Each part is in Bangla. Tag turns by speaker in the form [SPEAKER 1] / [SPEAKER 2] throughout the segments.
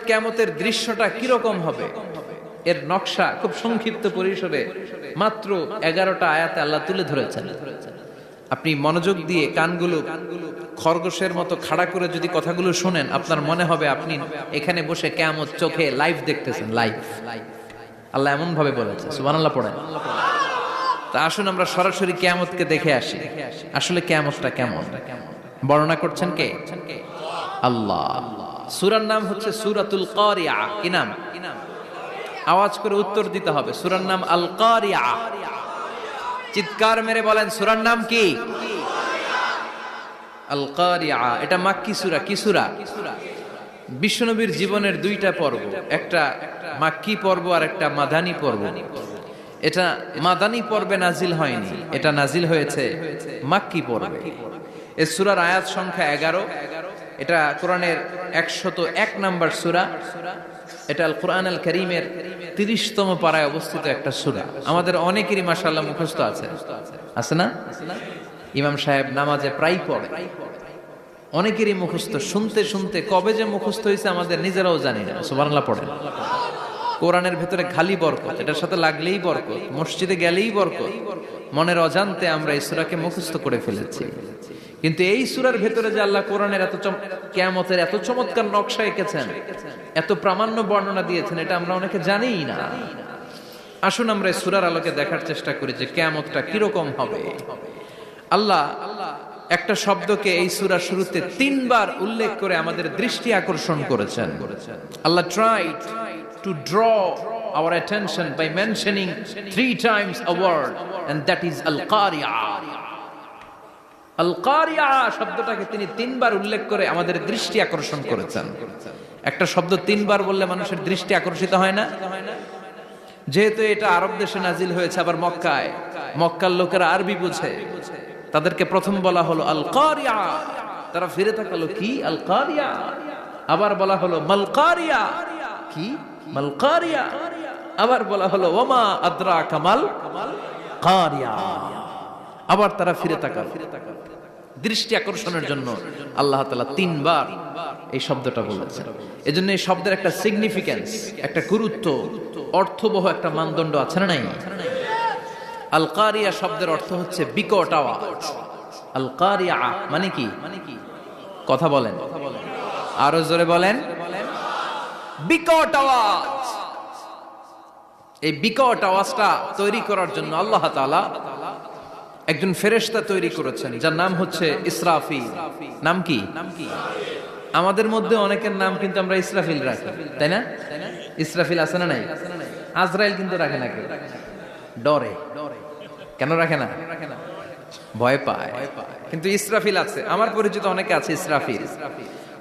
[SPEAKER 1] কিয়ামতের দৃশ্যটা কিরকম হবে এর নকশা খুব সংক্ষিপ্ত পরিসরে মাত্র 11টা আয়াতে আল্লাহ তুলে ধরেছেন। আপনি মনোযোগ দিয়ে কানগুলো খরগোশের মতো খাড়া করে যদি কথাগুলো শুনেন, আপনার মনে হবে আপনি এখানে বসে কিয়ামত চোখে লাইভ দেখতেছেন। লাইভ আল্লাহ এমন ভাবে বলেছে, সুবহানাল্লাহ পড়েন। তা আসুন আমরা সরাসরি কিয়ামতকে দেখে আসি, আসলে কিয়ামতটা কেমন। বর্ণনা করছেন কে? আল্লাহ। সূরার নাম হচ্ছে সূরাতুল কারিয়া। কি নাম? আওয়াজ করে উত্তর দিতে হবে। সূরার নাম আল কারিয়া। চিৎকার মেরে বলেন সূরার নাম কি? আল কারিয়া। এটা মাক্কি সূরা। কি সূরা? বিশ্বনবীর জীবনের দুইটা পর্ব, একটা মাক্কি পর্ব আর একটা মাদানী পর্ব। এটা মাদানী পর্বে নাজিল হয়নি, এটা নাজিল হয়েছে মাক্কি পর্বে। এই সূরার আয়াত সংখ্যা 11। এটা কোরআনের 101 নম্বর সূরা। এটা আল কোরআন আল কারীমের 30তম পারায় অবস্থিত একটা সূরা। আমাদের অনেকেরই মাশাআল্লাহ মুখস্থ আছে, আছে না? ইমাম সাহেব নামাজে প্রায় পড়ে, অনেকেরই মুখস্থ। শুনতে শুনতে কবে যে মুখস্থ হয়েছে আমাদের নিজেরাও জানি না। সুবহানাল্লাহ পড়েন। কোরআনের ভেতরে খালি বরকত, এটার সাথে লাগলেই বরকত, মসজিদে গেলেই বরকত। মনের অজান্তে আমরা এই সূরাকে মুখস্থ করে ফেলেছি। কিন্তু এই সূরার ভেতরে যে আল্লাহ কোরআনের কিয়ামতের এত চমৎকার নকশা এঁকেছেন, এত প্রামাণ্য বর্ণনা দিয়েছেন, এটা আমরা অনেকে জানিই না। আসুন আমরা এই সূরার আলোকে দেখার চেষ্টা করি যে কিয়ামতটা কিরকম হবে। আল্লাহ একটা শব্দকে এই সূরার শুরুতে 3 বার উল্লেখ করে আমাদের দৃষ্টি আকর্ষণ করেছেন। আল্লাহ tried to draw our attention by mentioning 3 times a word, and that is al-qari'ah. al-qari'ah শব্দটাকে তিনি 3 বার উল্লেখ করে আমাদের দৃষ্টি আকর্ষণ করেছেন। একটা শব্দ 3 বার বললে মানুষের দৃষ্টি আকর্ষিত হয় না? যেহেতু এটা আরব দেশে নাজিল হয়েছে, আবার মক্কায়, মক্কার লোকেরা আরবি বুঝে, তাদেরকে প্রথম বলা হলো আল কারিয়া। তারা ফিরে তাকালো, কি আল কারিয়া? আবার বলা হলো মাল কারিয়া। কি মাল কারিয়া? আবার বলা হলো ওমা আদরাকা মাল কারিয়া। আবার তারা ফিরে তাকালো। দৃষ্টি আকর্ষণের জন্য আল্লাহ তাআলা 3 বার এই শব্দটা বলেছেন। এজন্য এই শব্দের একটা সিগনিফিকেন্স, একটা গুরুত্ব, অর্থবহ একটা মানদণ্ড আছে না নাই? আল কারিয়া শব্দের অর্থ হচ্ছে বিকট আওয়াজ। আল কারিয়া মানে কি? কথা বলেন, আরো জোরে বলেন। বিকট আওয়াজ। এই বিকট আওয়াজটা তৈরি করার জন্য আল্লাহ তাআলা একজন ফেরেশতা তৈরি করেছেন, যার নাম হচ্ছে ইসরাফিল। নাম কি? আমাদের মধ্যে অনেকের নাম কিন্তু আমরা ইসরাফিল রাখি, তাই না? ইসরাফিল আছে না নাই? আজরাইল কিন্তু রাখে না কেউ, ডরে। কেন রাখে না? ভয় পায়। কিন্তু ইসরাফিল আছে, আমার পরিচিত অনেকে আছে ইসরাফিল।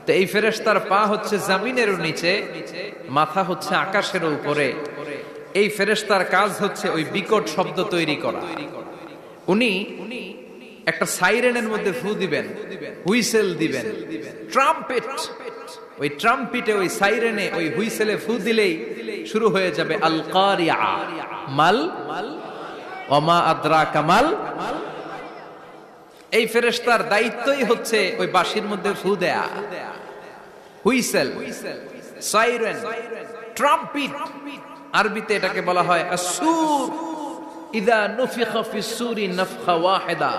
[SPEAKER 1] তো এই ফেরেশতার পা হচ্ছে জমিনের নিচে, মাথা হচ্ছে আকাশের উপরে। এই ফেরেশতার কাজ হচ্ছে ওই বিকট শব্দ তৈরি করা। উনি একটা সাইরেনের মধ্যে ফু দিবেন, হুইসেল দিবেন, ট্রাম্পেট। ওই ট্রাম্পিটে, ওই সাইরেনে, ওই হুইসেলে ফু দিলেই শুরু হয়ে যাবে আল কারিয়া। মাল ওমা আদরাকা মাল। এই ফেরেশতার দায়িত্বই হচ্ছে ওই বাঁশির মধ্যে ফু দেয়া। Whistle, siren, trumpet. আরবিতে এটাকে বলা হয় আসুর। ইদা নুফিখা ফিস সূরি নাফখা ওয়াহিদা।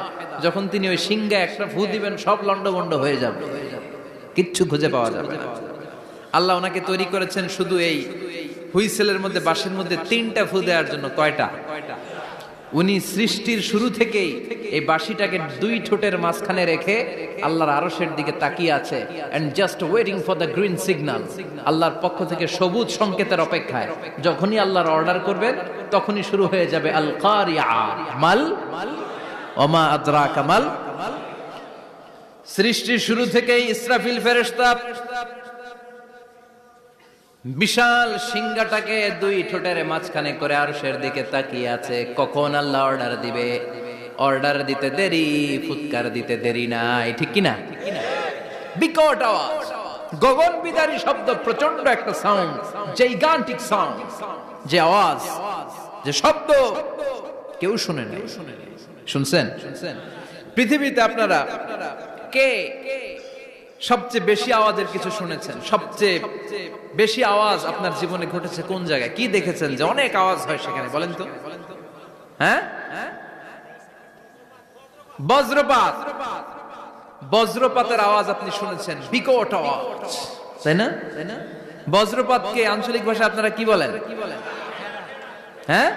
[SPEAKER 1] যখন তিনি ওই সিংহে একটা ফু দিবেন, সব লন্ডভন্ড হয়ে যাবে, কিচ্ছু খুঁজে পাওয়া যাবে না। আল্লাহ ওনাকে তৈরি করেছেন শুধু এই হুইসেলের মধ্যে, বাঁশির মধ্যে 3টা ফু দেওয়ার জন্য। কয়টা? উনি সৃষ্টির শুরু থেকেই এই বাঁশিটাকে 2 ঠোঁটের মাঝখানে রেখে আল্লাহর আরশের দিকে তাকিয়ে আছে, and just waiting for the green signal. আল্লাহর পক্ষ থেকে সবুজ সংকেতের অপেক্ষায়। যখনই আল্লাহর অর্ডার করবেন, তখনই শুরু হয়ে যাবে আল কারিয়া। মাল ওমা আদরাকা মাল। সৃষ্টির শুরু থেকেই ইসরাফিল ফেরেশতা বিশাল সিংহাটাকে 2 ঠোঁটের মাঝখানে করে আরশের দিকে তাকিয়ে আছে, কখন আল্লাহ অর্ডার দিবে। অর্ডার দিতে দেরি, ফুৎকার দিতে দেরি নাই, ঠিক কিনা? বিকট আওয়াজ, গগন বিদারী শব্দ, প্রচন্ড একটা সাউন্ড, জাইগান্টিক সাউন্ড। যে আওয়াজ, যে শব্দ কেউ শুনে নাই। শুনছেন? পৃথিবীতে আপনারা কে সবচেয়ে বেশি আওয়াজের কিছু শুনেছেন? সবচেয়ে বেশি আওয়াজ আপনার জীবনে ঘটেছে কোন জায়গায়? কি দেখেছেন যে অনেক আওয়াজ হয় সেখানে? বলেন তো। হ্যাঁ, বজ্রপাত। বজ্রপাতের আওয়াজ আপনি শুনেছেন, বিকট আওয়াজ, তাই না? বজ্রপাতকে আঞ্চলিক ভাষা আপনারা কি বলেন? হ্যাঁ,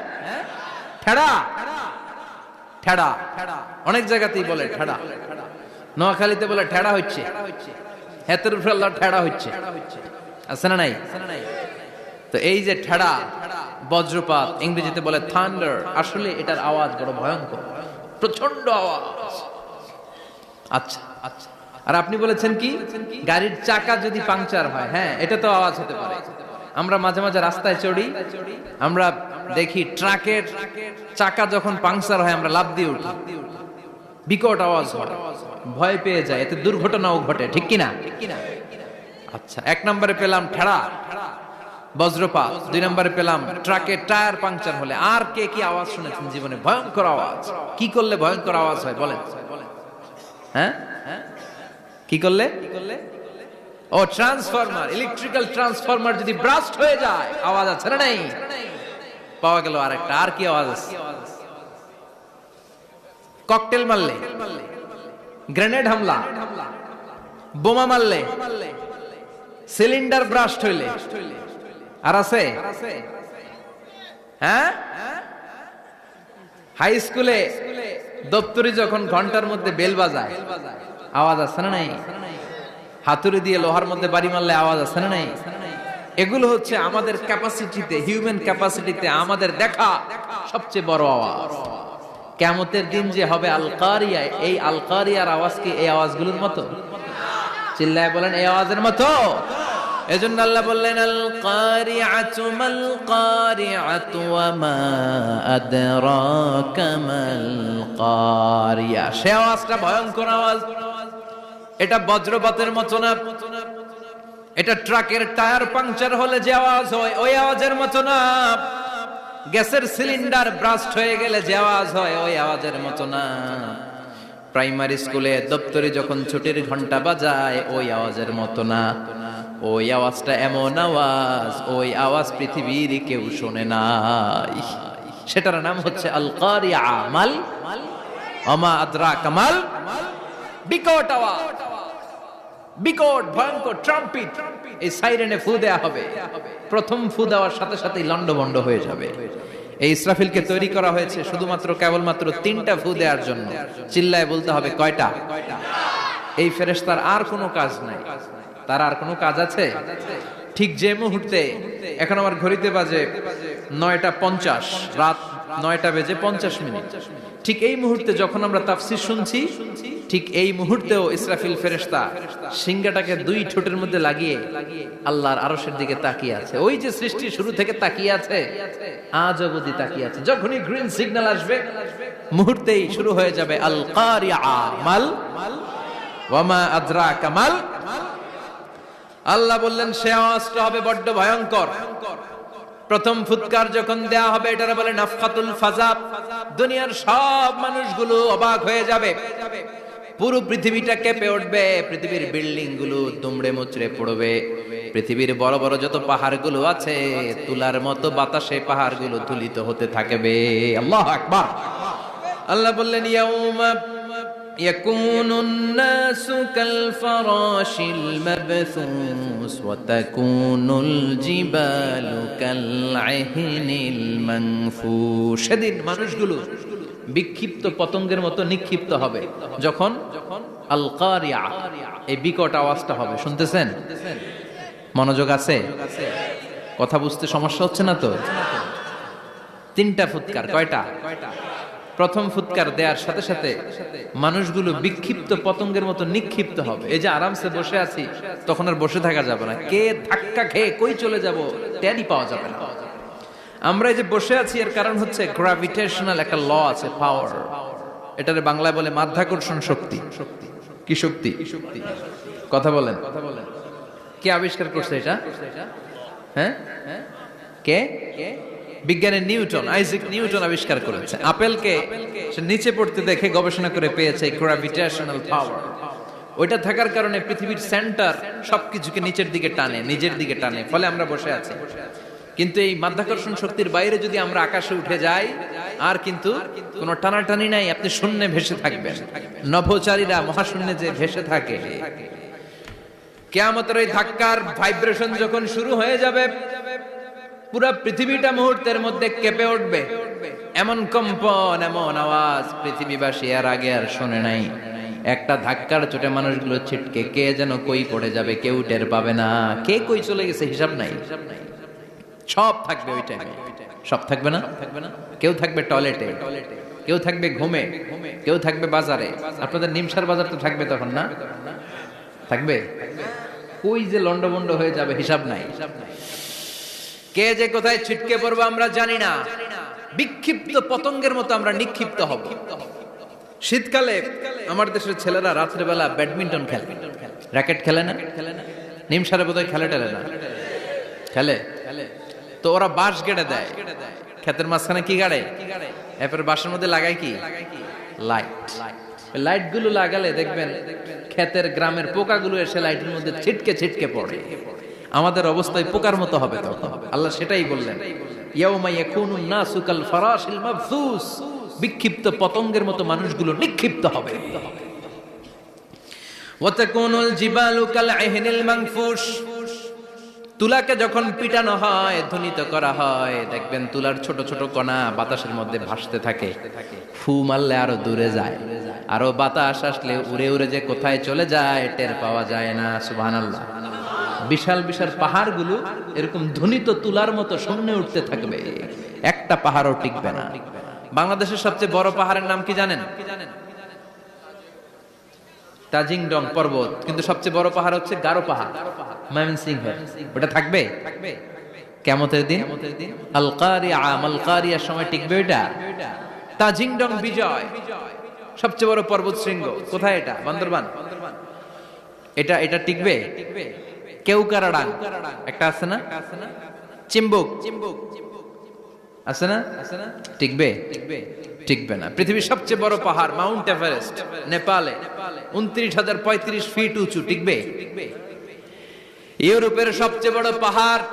[SPEAKER 1] ঠেড়া। ঠেড়া অনেক জায়গাতেই বলে ঠেড়া। নোয়াখালীতে বলে ঠেড়া হচ্ছে, হেতের উপরে আল্লাহ ঠেড়া হচ্ছে, আছে না নাই? তো এই যে ঠেড়া, বজ্রপাত, ইংরেজিতে বলে থান্ডার, আসলে এটার আওয়াজ বড় ভয়ঙ্কর, প্রচন্ড আওয়াজ। আচ্ছা, আর আপনি বলেছেন কি, গাড়ির চাকা যদি পাংচার হয়, হ্যাঁ এটা তো আওয়াজ হতে পারে। আমরা মাঝে মাঝে রাস্তায় চড়ি, আমরা দেখি ট্রাকের চাকা যখন পাংচার হয় আমরা লাফ দিয়ে উঠি, বিকট আওয়াজ হয়, ভয় পেয়ে যায়, এতে দুর্ঘটনাও ঘটে, ঠিক কিনা? আচ্ছা, এক নম্বরে পেলাম ঠেড়া, বজ্রপাত। দুই নম্বরে পেলাম ট্রাকের টায়ার পাংচার হলে। আর কে কি আওয়াজ শুনেছেন জীবনে? ভয়ঙ্কর আওয়াজ। কি করলে ভয়ঙ্কর আওয়াজ হয় বলেন? হ্যাঁ, কি করলে? ও ট্রান্সফরমার, ইলেকট্রিক্যাল ট্রান্সফরমার যদি ব্রাস্ট হয়ে যায় আওয়াজ আছে না নাই? পাওয়া গেল আরেকটা। আর কি আওয়াজ আছে? ককটেল মারলে, গ্রেনেড হামলা, বোমা মারলে, সিলিন্ডার ব্রাস্ট হইলে। আর আছে? হ্যাঁ, হাই স্কুলে দপ্তরি যখন ঘন্টার মধ্যে বেল বাজায় আওয়াজ আছে না নাই? হাতুড়ি দিয়ে লোহার মধ্যে বাড়ি মারলে আওয়াজ আছে না নাই? এগুলো হচ্ছে আমাদের ক্যাপাসিটিতে, হিউম্যান ক্যাপাসিটিতে আমাদের দেখা সবচেয়ে বড় আওয়াজ। কিয়ামতের দিন যে হবে আল কারিয়া, এই আল কারিয়ার আওয়াজ কি এই আওয়াজগুলোর মতো? চিল্লায় বলেন, এই আওয়াজের মতো। এজন্য আল্লাহ বললেন, আল কারিআতু মাল কারিআতু ওয়া মা আদরাকা মাল কারিয়া। সে আওয়াজটা ভয়ঙ্কর আওয়াজ। এটা বজ্রপাতের মতো না, এটা ট্রাকের টায়ার পাংচার হলে যে আওয়াজ হয় ওই আওয়াজের মতো না, গ্যাসের সিলিন্ডার ব্রাস্ট হয়ে গেলে যে আওয়াজ হয় ওই আওয়াজের মতো না, প্রাইমারি স্কুলে দপ্তরে যখন ছুটির ঘন্টা বাজায় ওই আওয়াজের মতো না। ওই আওয়াজটা এমন আওয়াজ, ওই আওয়াজ পৃথিবীর কেউ শোনে নাই। সেটার নাম হচ্ছে আল কারিয়া, মাল ওমা আদরাকা মাল, বিকট আওয়াজ, বিকট ভয়ঙ্কর ট্রাম্পিট। এই সাইরেনে ফু দেয়া হবে, প্রথম ফু দেওয়ার সাথে সাথেই লন্ডভন্ড হয়ে যাবে। এই ইসরাফিলকে তৈরি করা হয়েছে শুধুমাত্র কেবলমাত্র 3টা ফু দেওয়ার জন্য। চিল্লায় বলতে হবে কয়টা? এই ফেরেশতার আর কোনো কাজ নাই। তার আর কোনো কাজ আছে? ঠিক যে মুহূর্তে, এখন আমার ঘড়িতে বাজে 9:50, রাত 9:50, ঠিক এই মুহূর্তে যখন আমরা তাফসীর শুনছি, ঠিক এই মুহূর্তেও ইসরাফিল ফেরেশতা সিংহাটাকে 2 ঠোঁটের মধ্যে লাগিয়ে আল্লাহর আরশের দিকে তাকিয়ে আছে। ওই যে সৃষ্টি শুরু থেকে তাকিয়ে আছে, আজ অবধি তাকিয়ে আছে। যখনই গ্রিন সিগন্যাল আসবে মুহূর্তেই শুরু হয়ে যাবে আল কারিয়া মাল ওয়া মা আদরাকা মাল। আল্লাহ বললেন সে আওয়াজটা হবে বড্ড ভয়ঙ্কর। প্রথম ফুৎকার যখন দেয়া হবে এটারে বলে নাফখাতুল ফাজা। দুনিয়ার সব মানুষগুলো অবাক হয়ে যাবে, পুরো পৃথিবীটা কেঁপে উঠবে, পৃথিবীর বিল্ডিং গুলো দুমড়ে মুচড়ে পড়বে, পৃথিবীর বড় বড় যত পাহাড়গুলো আছে তুলার মতো বাতাসে পাহাড়গুলো ধুলিত হতে থাকবে। আল্লাহু আকবার। আল্লাহ বললেন ইয়াউমা ইয়াকুনুন নাসু কাল ফারাশিল মাবথুস ওয়া তাকুনুল জিবালু কাল আহিনিল মানফুশ। সেদিন মানুষগুলো বিক্ষিপ্ত পতঙ্গের মতো নিক্ষিপ্ত হবে যখন আল কারিয়া, এই বিকট আওয়াজটা হবে। শুনতেছেন? মনোযোগ আছে? কথা বুঝতে সমস্যা হচ্ছে না তো? 3টা ফুৎকার। কয়টা? প্রথম ফুৎকার দেওয়ার সাথে সাথে মানুষগুলো বিক্ষিপ্ত পতঙ্গের মতো নিক্ষিপ্ত হবে। এই যে আরামসে বসে আছি, তখন আর বসে থাকা যাবে না। কে ধাক্কা খেয়ে কই চলে যাব টেরই পাওয়া যাবে না। আমরা এই যে বসে আছি এর কারণ হচ্ছে গ্র্যাভিটেশনাল একটা ল আছে, পাওয়ার। এটারে বাংলায় বলে মাধ্যাকর্ষণ শক্তি। কি শক্তি? কথা বলেন। কে আবিষ্কার করছে এটা? হ্যাঁ, কে? বিজ্ঞানের নিউটন, আইজাক নিউটন আবিষ্কার করেছে। আপেলকে সে নিচে পড়তে দেখে গবেষণা করে পেয়েছে গ্র্যাভিটেশনাল পাওয়ার। ওইটা থাকার কারণে পৃথিবীর সেন্টার সবকিছুকে নিচের দিকে টানে, নিজের দিকে টানে, ফলে আমরা বসে আছি। কিন্তু এই মাধ্যাকর্ষণ শক্তির বাইরে যদি আমরা আকাশে উঠে যাই, আর কিন্তু কোনো টানাটানি নাই, আপনি শূন্যে ভেসে থাকবেন। নভোচারীরা মহাশূন্যে যে ভেসে থাকে, কিয়ামতের ওই ধাক্কার ভাইব্রেশন যখন শুরু হয়ে যাবে, পুরো পৃথিবীটা মুহূর্তের মধ্যে কেঁপে উঠবে। এমন কম্পন, এমন আওয়াজ পৃথিবীবাসী আর আগে আর শোনে নাই। একটা ধাক্কার চোটে মানুষগুলো ছিটকে কে যেন কই পড়ে যাবে, কেউ টের পাবে না। কে কই চলে গেছে হিসাব নাই। সব থাকবে ওই টাইমে, সব থাকবে না। কেউ থাকবে টয়লেটে, কেউ থাকবে ঘুমে, কেউ থাকবে বাজারে। আপনাদের নিমসার বাজার তো থাকবে তখন, না থাকবে? কই যে লন্ডভন্ড হয়ে যাবে হিসাব নাই। কে যে কোথায় ছিটকে পড়বো আমরা জানি না। বিক্ষিপ্ত পতঙ্গের মতো আমরা নিক্ষিপ্ত হব। শীতকালে আমার দেশের ছেলেরা রাত্রেবেলা ব্যাডমিন্টন খেলে, র্যাকেট খেলে না? নিমসারে বোধহয় খেলে টেলে না, খেলে। তো ওরা বাঁশ গেড়ে দেয়, ক্ষেতের মাঝখানে কি গাড়ে, এরপরে বাঁশের মধ্যে লাগায় কি লাইট। লাইট গুলো লাগালে দেখবেন ক্ষেতের গ্রামের পোকাগুলো এসে লাইটের মধ্যে ছিটকে ছিটকে পড়ে। আমাদের অবস্থায় পোকার মতো হবে তখন। আল্লাহ সেটাই বললেন, ইয়াউমা ইয়াকুনুন নাসু কাল ফারাশিল মাবসুস, বিক্ষিপ্ত পতঙ্গের মতো মানুষগুলো নিক্ষিপ্ত হবে। ওয়া তাকুনুল জিবালু কাল আহিনিল মানফুশ, তুলাকে যখন পিটানো হয়, ধ্বনিত করা হয়, দেখবেন তুলার ছোট ছোট কণা বাতাসের মধ্যে ভাসতে থাকে। ফু মারলে আরো দূরে যায়, আরো বাতাস আসলে উড়ে উড়ে যে কোথায় চলে যায় টের পাওয়া যায় না। সুবহানাল্লাহ। বিশাল বিশাল পাহাড়গুলো এরকম ধ্বনিত তুলার মতো শূন্যে উঠতে থাকবে, একটা পাহাড়ও টিকবে না। বাংলাদেশের সবচেয়ে বড় পাহাড়ের নাম কি জানেন? তাজিংডং পর্বত। কিন্তু সবচেয়ে বড় পাহাড় হচ্ছে গারো পাহাড়, ময়মনসিংহের। ওটা থাকবে কিয়ামতের দিন। আল কারিয়া, আল কারিয়ার সময় টিকবে ওটা। তাজিংডং বিজয়, সবচেয়ে বড় পর্বত শৃঙ্গ। কোথায় এটা? বান্দরবান। এটা টিকবে? কেউকারাডাং একটা আছে না, চিম্বুক আছে না, টিকবে? টিকবে না। পৃথিবীর সবচেয়ে বড় পাহাড় মাউন্ট এভারেস্ট নেপালে, 29,035 ফিট উঁচু, টিকবে? ইউরোপের সবচেয়ে বড় পাহাড়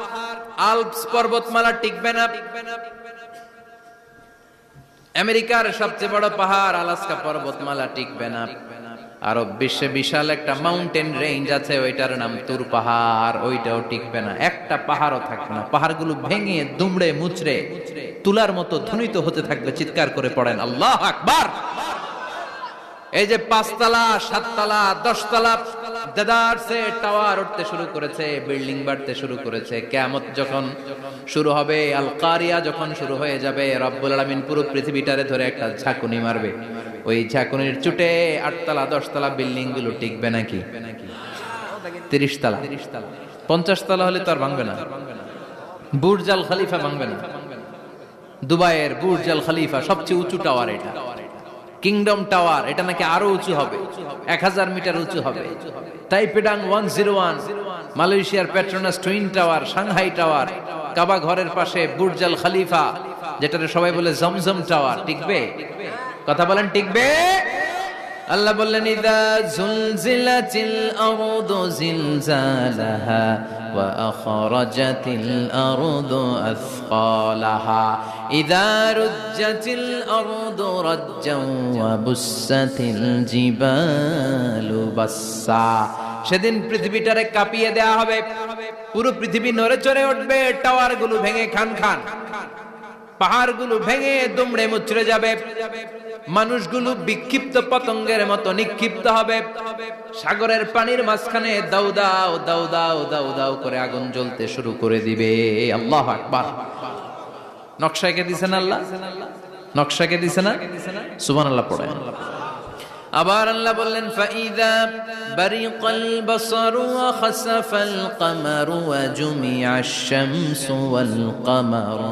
[SPEAKER 1] আল্পস পর্বতমালা, টিকবে না। আমেরিকার সবচেয়ে বড় পাহাড় আলাস্কা পর্বতমালা, টিকবে না। আরব বিশ্বে বিশাল একটা মাউন্টেন রেঞ্জ আছে, ওইটার নাম তুর পাহাড়, ওইটাও টিকবে না। একটা পাহাড়ও থাকবে না। পাহাড়গুলো ভেঙে দুমড়ে মুচড়ে তুলার মতো ধ্বনিত হতে থাকবে। চিৎকার করে পড়েন আল্লাহু আকবার। এই যে 5 তলা, 7 তলা, 10 তলা দেদারসে টাওয়ার উঠতে শুরু করেছে, বিল্ডিং বাড়তে শুরু করেছে। কিয়ামত যখন শুরু হবে, আল কারিয়া যখন শুরু হয়ে যাবে, রব্বুল আলামিন পুরো পৃথিবীটারে ধরে একটা ঝাঁকুনি মারবে। ওই ঝাঁকুনির চুটে 8 তলা 10 তলা বিল্ডিং গুলো টিকবে নাকি? 30 তলা 50 তলা হলে তো আর ভাঙবে না। বুর্জ আল খলিফা ভাঙবে না। দুবাইয়ের বুর্জ আল খলিফা সবচেয়ে উঁচু টাওয়ার এটা। কিংডম টাওয়ার, এটা নাকি আরো উঁচু হবে, 1000 মিটার উঁচু হবে। টাইপেডাং 101, মালয়েশিয়ার Petronas twin tower, Shanghai tower, Kaaba ঘরের পাশে বুর্জ আল খলিফা, যেটাকে সবাই বলে জমজম টাওয়ার, টিকবে? কথা বলেন, টিকবে? আল্লাহ বললেন, ইযা জুলজিলাতিল আরদু জিলজালাহা ওয়া আখরাজাতিল আরদু আসকালাহা ইযা রুজ্জাতিল আরদু রাজ্জান ওয়া বুসাতিল জিবালু বাসসা। সেদিন পৃথিবীটারে কাঁপিয়ে দেয়া হবে, পুরো পৃথিবী নড়ে চড়ে উঠবে, টাওয়ার গুলো ভেঙে খান খান, পাহাড়গুলো ভেঙে দুমড়ে মুচড়ে যাবে, মানুষগুলো বিক্ষিপ্ত পতঙ্গের মতো নিক্ষিপ্ত হবে। সাগরের পানির মাঝখানে দাউ দাউ দাউ দাউ দাউ দাউ করে আগুন জ্বলতে শুরু করে দিবে। আল্লাহু আকবার। নকশাকে দিছেন আল্লাহ, নকশাকে দিছে না? সুবহানাল্লাহ পড়ে। আবার আল্লাহ বললেন, ফাইদা বারিকাল বাসারু ওয়া খাসাফাল কমারু ওয়া জুমিআশ শামসু ওয়াল কমারু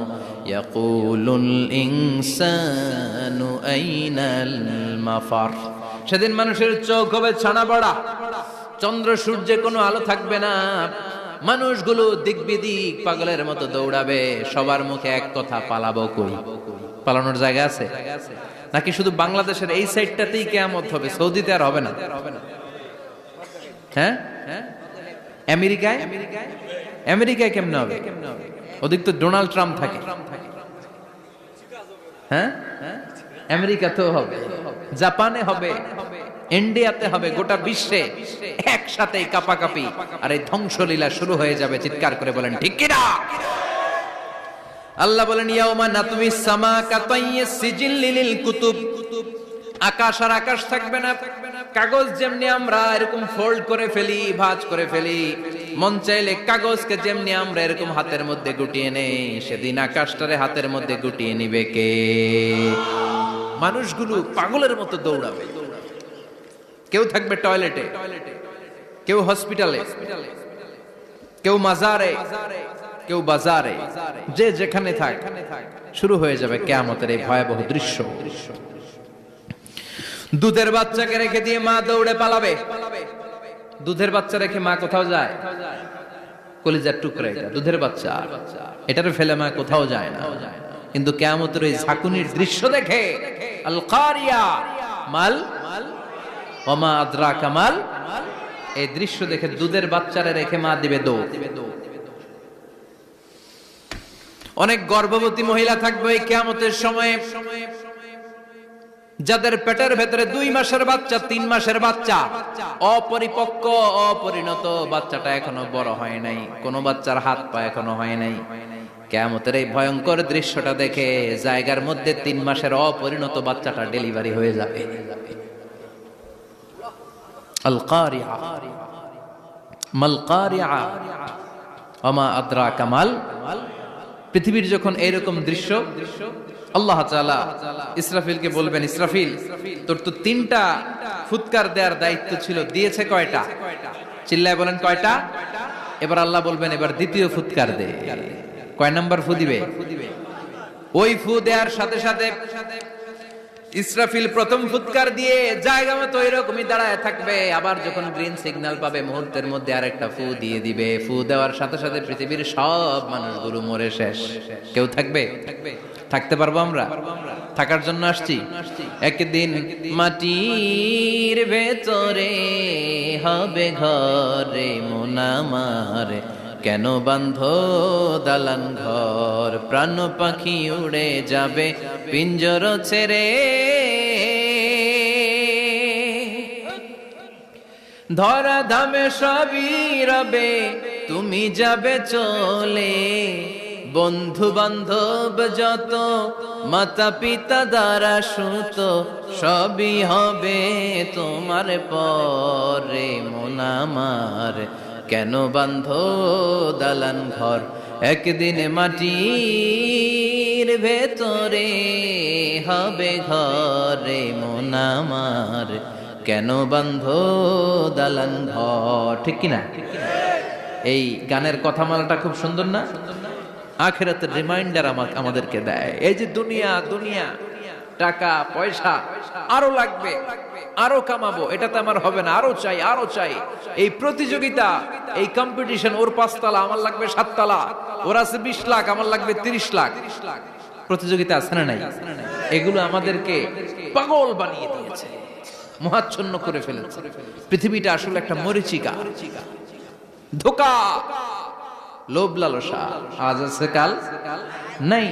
[SPEAKER 1] ইয়াকুলুল ইনসানু আইনাল মাফার। সেদিন মানুষের চোখ হবে ছানা বড়া, চন্দ্র সূর্যে কোনো আলো থাকবে না, মানুষগুলো দিক বিদিক পাগলের মতো দৌড়াবে, সবার মুখে এক কথা, পালাবো কই? পালানোর জায়গা আছে নাকি শুধু বাংলাদেশের এই সাইডটাতেই কিয়ামত হবে? সৌদিতে আর হবে না। হ্যাঁ, আমেরিকায় আমেরিকায় কেমনে হবে? ওদিক তো ডোনাল্ড ট্রাম্প থাকে। হ্যাঁ, আমেরিকাতেও হবে, জাপানে হবে, ইন্ডিয়াতে হবে, গোটা বিশ্বে একসাথে কাপাকাপি আর এই ধ্বংসলীলা শুরু হয়ে যাবে। চিৎকার করে বলেন ঠিক কিনা? আল্লাহ বলেন ইয়াউমা নাতমিস সামা কাতাইয়িস সিজিল লিল কুতুব। আকাশ আর আকাশ থাকবে না। কাগজ যেমনি আমরা এরকম ফোল্ড করে ফেলি, ভাঁজ করে ফেলি, মন চাইলে কাগজকে যেমনি আমরা এরকম হাতের মধ্যে গুটিয়ে নেই, সেদিন আকাশটারে হাতের মধ্যে গুটিয়ে নিবে কে? মানুষগুলো পাগলের মতো দৌড়াবে। কেউ থাকবে টয়লেটে, কেউ হসপিটালে, কেউ মাজারে, কেউ বাজারে, যে যেখানে থাক, শুরু হয়ে যাবে কিয়ামতের এই ভয়াবহ দৃশ্য। দুধের বাচ্চাকে রেখে দিয়ে মা দৌড়ে পালাবে। দুধের বাচ্চা রেখে মা কোথাও যায়? কলিজার টুকরা এটা, দুধের বাচ্চা, এটারে ফেলে মা কোথাও যায় না। কিন্তু কিয়ামতের এই ঝাঁকুনির দৃশ্য দেখে আল কারিয়া মাল ওমা আদরাকা মাল, এই দৃশ্য দেখে দুধের বাচ্চারে রেখে মা দিবে দৌড়। অনেক গর্ভবতী মহিলা থাকবে এই কিয়ামতের সময়ে, যাদের পেটের ভেতরে 2 মাসের বাচ্চা, 3 মাসের বাচ্চা, অপরিপক্ক অপরিণত, বাচ্চাটা এখনো বড় হয় নাই, কোন বাচ্চার হাত পা এখনো হয় নাই। কিয়ামতের এই ভয়ঙ্কর দৃশ্যটা দেখে জায়গার মধ্যে 3 মাসের অপরিণত বাচ্চাটা ডেলিভারি হয়ে যাবে। আল কারিয়া মাল কারিয়া ওমা আদরাকা মাল। পৃথিবীর যখন এরকম দৃশ্য, আল্লাহ তাআলা ইসরাফিলকে বলবেন, ইসরাফিল তোর তো 3টা ফুৎকার দেওয়ার দায়িত্ব ছিল, দিয়েছে কয়টা? চিল্লায় বলেন কয়টা? এবার আল্লাহ বলবেন এবার দ্বিতীয় ফুৎকার দে। কয় নাম্বার ফু দিবে? ওই ফু দেওয়ার সাথে সাথে ইসরাফিল প্রথম ফুৎকার দিয়ে জায়গা মতো এরকমই দাঁড়ায় থাকবে। আবার যখন গ্রিন সিগন্যাল পাবে মুহূর্তের মধ্যে আরেকটা ফু দিয়ে দিবে। ফু দেওয়ার সাথে সাথে পৃথিবীর সব মানুষগুলো মরে শেষ। কেউ থাকবে? থাকতে পারবো আমরা? থাকার জন্য আসছি। একদিন মাটির ভেতরে হবে ঘরে মন আমার, কেন বাঁধো দালান ঘর, প্রাণ পাখি উড়ে যাবে পিঞ্জর ছেড়ে, ধরা ধামে সবই রবে তুমি যাবে চলে, বন্ধু বান্ধব যত মাতা পিতা দ্বারা সুত সবই হবে তোমার পরে মন আমার, কেন বাঁধো দালান ঘর, একদিন মাটির ভেতরে হবে ঘরে মন আমার, কেন বাঁধো দালান ঘর। ঠিক কিনা? এই গানের কথামালাটা খুব সুন্দর না? আখিরাতের রিমাইন্ডার আমাদেরকে দেয়। এই যে দুনিয়া দুনিয়া, টাকা পয়সা আরো লাগবে, আরো কামাবো, এটাতে আমার হবে না, আরো চাই আরো চাই। এই প্রতিযোগিতা, এই কম্পিটিশন, ওর 5 তলা আমার লাগবে 7 তলা, ওর আছে 20 লাখ আমার লাগবে 30 লাখ। প্রতিযোগিতা আছে না নাই? এগুলো আমাদেরকে পাগল বানিয়ে দিয়েছে, মোহাচ্ছন্ন করে ফেলেছে। পৃথিবীটা আসলে একটা মরিচিকা, ধোঁকা, লোভ লালসা, আজ আছে কাল নাই।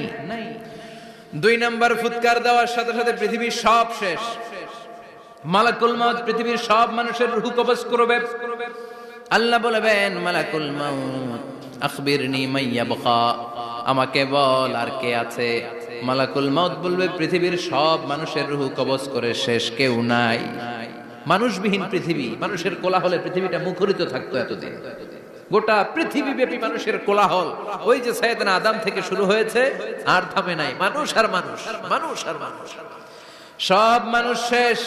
[SPEAKER 1] 2 নাম্বার ফুৎকার দেওয়ার সাথে সাথে পৃথিবীর সব শেষ। মালাকুল মউত পৃথিবীর সব মানুষের রূহ কবজ করবে। আল্লাহ বলবেন মালাকুল মউত আখবিরনি মাইয়া বাকা, আমাকে বল আর কে আছে। মালাকুল মউত বলবে পৃথিবীর সব মানুষের রূহ কবজ করে শেষ, কেউ নাই। মানুষবিহীন পৃথিবী, মানুষের কোলাহলে পৃথিবীটা মুখরিত থাকতো এতদিন। গোটা পৃথিবী ব্যাপী মানুষের কোলাহল, ওই যে সাইয়েদনা আদম থেকে শুরু হয়েছে, আর থামে নাই। মানুষ আর মানুষ, মানুষ আর মানুষ, সব মানুষ শেষ।